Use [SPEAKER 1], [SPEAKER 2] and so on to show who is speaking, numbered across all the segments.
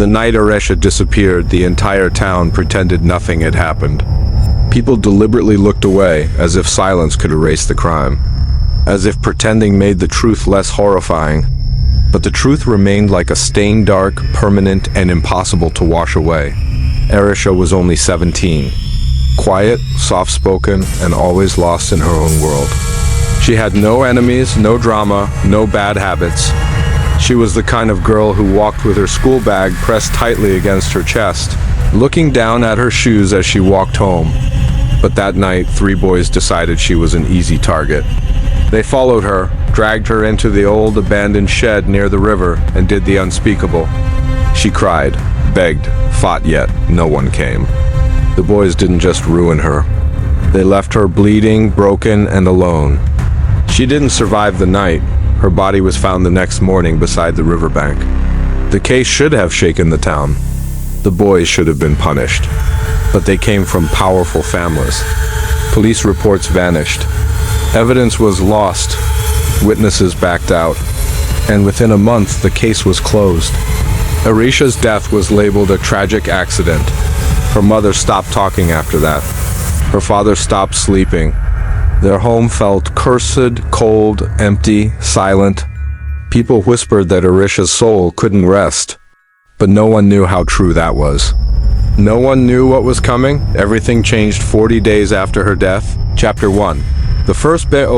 [SPEAKER 1] The night Arisha disappeared, the entire town pretended nothing had happened. People deliberately looked away, as if silence could erase the crime. As if pretending made the truth less horrifying. But the truth remained like a stain, dark, permanent, and impossible to wash away. Arisha was only 17. Quiet, soft-spoken, and always lost in her own world. She had no enemies, no drama, no bad habits. She was the kind of girl who walked with her school bag pressed tightly against her chest, looking down at her shoes as she walked home. But that night, 3 boys decided she was an easy target. They followed her, dragged her into the old abandoned shed near the river, and did the unspeakable. She cried, begged, fought, yet no one came. The boys didn't just ruin her. They left her bleeding, broken, and alone. She didn't survive the night. Her body was found the next morning beside the riverbank. The case should have shaken the town. The boys should have been punished. But they came from powerful families. Police reports vanished. Evidence was lost. Witnesses backed out. And within a month, the case was closed. Arisha's death was labeled a tragic accident. Her mother stopped talking after that. Her father stopped sleeping. Their home felt cursed, cold, empty, silent. People whispered that Arisha's soul couldn't rest. But no one knew how true that was. No one knew what was coming. Everything changed 40 days after her death. Chapter 1. The first boy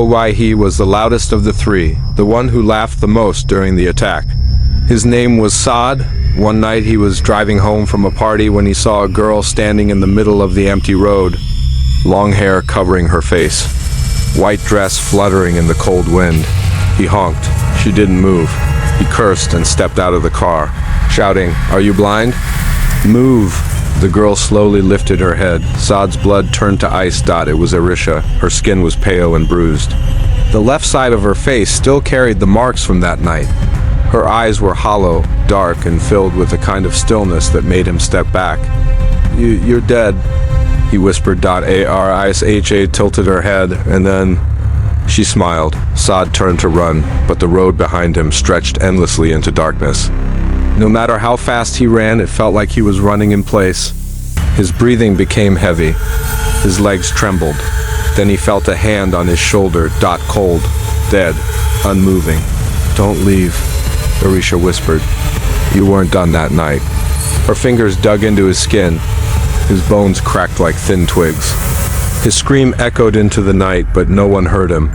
[SPEAKER 1] was the loudest of the 3, the one who laughed the most during the attack. His name was Saad. One night he was driving home from a party when he saw a girl standing in the middle of the empty road, long hair covering her face, white dress fluttering in the cold wind. He honked. She didn't move. He cursed and stepped out of the car, shouting, "Are you blind? Move!" The girl slowly lifted her head. Saad's blood turned to ice. It was Arisha. Her skin was pale and bruised. The left side of her face still carried the marks from that night. Her eyes were hollow, dark, and filled with a kind of stillness that made him step back. You're dead," he whispered. Arisha tilted her head, and then she smiled. Saad turned to run, but the road behind him stretched endlessly into darkness. No matter how fast he ran, it felt like he was running in place. His breathing became heavy. His legs trembled. Then he felt a hand on his shoulder, cold, dead, unmoving. "Don't leave," Arisha whispered. "You weren't done that night." Her fingers dug into his skin. His bones cracked like thin twigs. His scream echoed into the night, but no one heard him.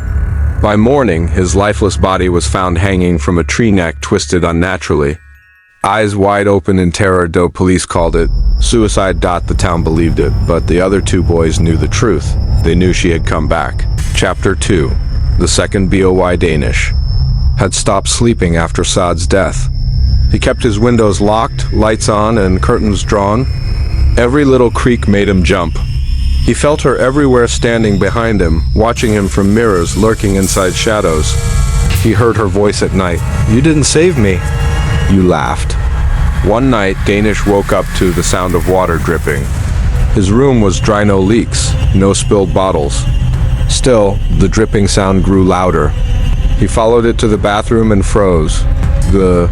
[SPEAKER 1] By morning, his lifeless body was found hanging from a tree neck, twisted unnaturally. Eyes wide open in terror, though police called it suicide. The town believed it, but the other 2 boys knew the truth. They knew she had come back. Chapter 2. The second boy, Danish, had stopped sleeping after Saad's death. He kept his windows locked, lights on, and curtains drawn. Every little creak made him jump. He felt her everywhere, standing behind him, watching him from mirrors, lurking inside shadows. He heard her voice at night. "You didn't save me." "You laughed." One night, Danish woke up to the sound of water dripping. His room was dry, no leaks, no spilled bottles. Still, the dripping sound grew louder. He followed it to the bathroom and froze. The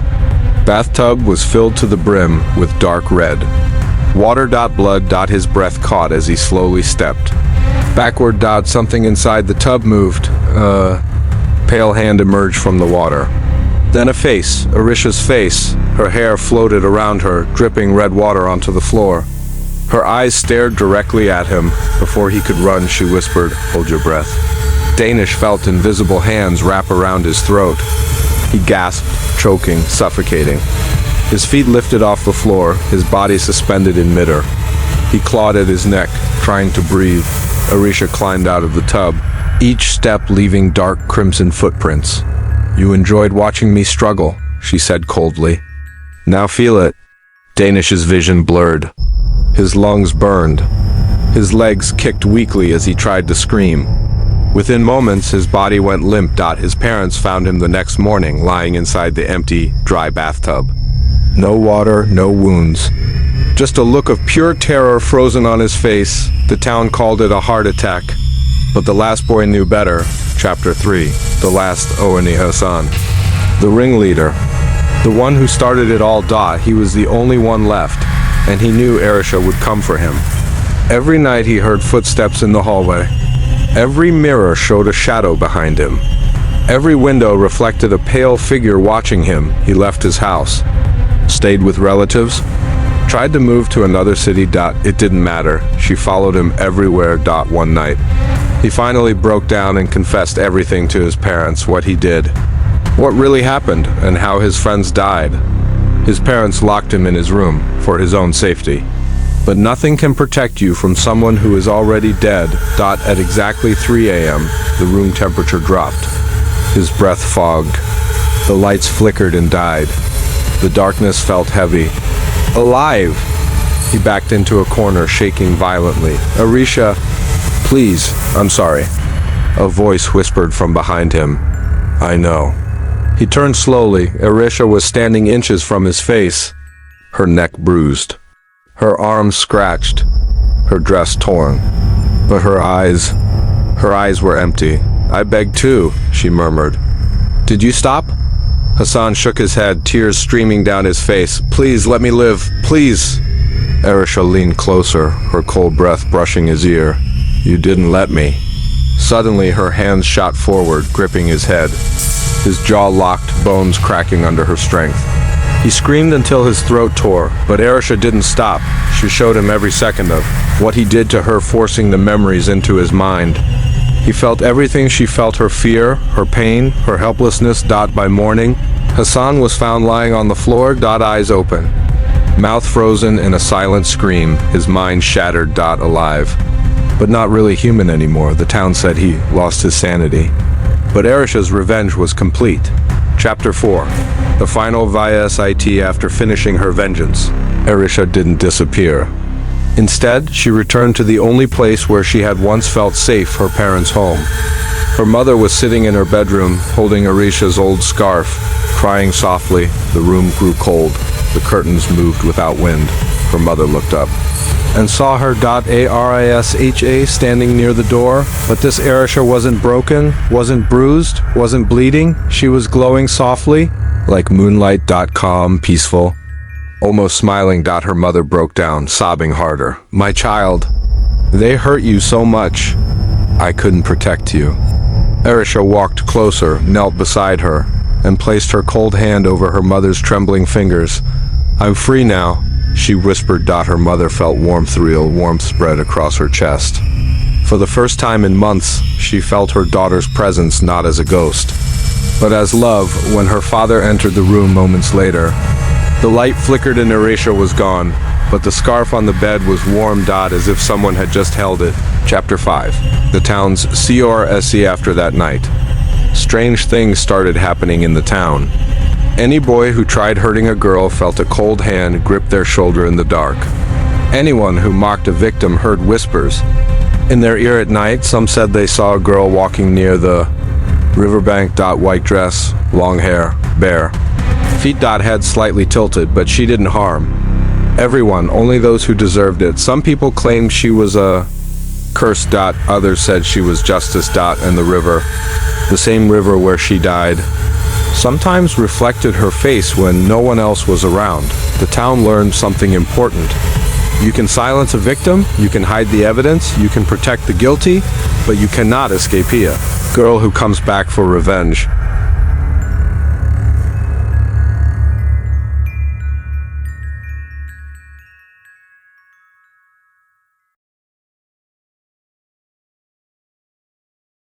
[SPEAKER 1] bathtub was filled to the brim with dark red. Water. Blood. His breath caught as he slowly stepped backward. Something inside the tub moved. A pale hand emerged from the water. Then a face, Arisha's face. Her hair floated around her, dripping red water onto the floor. Her eyes stared directly at him. Before he could run, she whispered, "Hold your breath." Danish felt invisible hands wrap around his throat. He gasped, choking, suffocating. His feet lifted off the floor, his body suspended in midair. He clawed at his neck, trying to breathe. Arisha climbed out of the tub, each step leaving dark crimson footprints. "You enjoyed watching me struggle," she said coldly. "Now feel it." Danish's vision blurred. His lungs burned. His legs kicked weakly as he tried to scream. Within moments, his body went limp. His parents found him the next morning, lying inside the empty, dry bathtub. No water, no wounds. Just a look of pure terror frozen on his face. The town called it a heart attack. But the last boy knew better. Chapter 3. The last Oni Hassan. The ringleader. The one who started it all. He was the only one left, and he knew Arisha would come for him. Every night he heard footsteps in the hallway. Every mirror showed a shadow behind him. Every window reflected a pale figure watching him. He left his house, stayed with relatives, tried to move to another city. It didn't matter. She followed him everywhere. One night, he finally broke down and confessed everything to his parents, what he did, what really happened, and how his friends died. His parents locked him in his room for his own safety. But nothing can protect you from someone who is already dead. At exactly 3 a.m., the room temperature dropped. His breath fogged. The lights flickered and died. The darkness felt heavy. Alive! He backed into a corner, shaking violently. Arisha, please, I'm sorry. A voice whispered from behind him. I know. He turned slowly. Arisha was standing inches from his face, her neck bruised, her arms scratched, her dress torn. But her eyes were empty. I begged too, she murmured. Did you stop? Hassan shook his head, tears streaming down his face. Please, let me live, please. Arisha leaned closer, her cold breath brushing his ear. You didn't let me. Suddenly, her hands shot forward, gripping his head. His jaw locked, bones cracking under her strength. He screamed until his throat tore, but Arisha didn't stop. She showed him every second of what he did to her, forcing the memories into his mind. He felt everything she felt, her fear, her pain, her helplessness. By morning, Hassan was found lying on the floor. Eyes open, mouth frozen in a silent scream, his mind shattered. Alive, but not really human anymore. The town said he lost his sanity. But Arisha's revenge was complete. Chapter 4. The final visit. After finishing her vengeance, Arisha didn't disappear. Instead, she returned to the only place where she had once felt safe, her parents' home. Her mother was sitting in her bedroom, holding Arisha's old scarf, crying softly. The room grew cold. The curtains moved without wind. Her mother looked up and saw her. Arisha standing near the door. But this Arisha wasn't broken, wasn't bruised, wasn't bleeding. She was glowing softly, like moonlight. Calm, peaceful, almost smiling. Her mother broke down, sobbing harder. My child, they hurt you so much. I couldn't protect you. Arisha walked closer, knelt beside her, and placed her cold hand over her mother's trembling fingers. I'm free now, she whispered. Her mother felt warmth, real warmth spread across her chest. For the first time in months, she felt her daughter's presence not as a ghost, but as love. When her father entered the room moments later, the light flickered and Arisha was gone, but the scarf on the bed was warm. As if someone had just held it. Chapter 5. The town's CRSE. After that night, strange things started happening in the town. Any boy who tried hurting a girl felt a cold hand grip their shoulder in the dark. Anyone who mocked a victim heard whispers in their ear at night. Some said they saw a girl walking near the riverbank. White dress, long hair, bare feet. Head slightly tilted, but she didn't harm everyone, only those who deserved it. Some people claimed she was a curse. Others said she was justice. And the river, the same river where she died, sometimes reflected her face when no one else was around. The town learned something important. You can silence a victim, you can hide the evidence, you can protect the guilty, but you cannot escape a girl who comes back for revenge.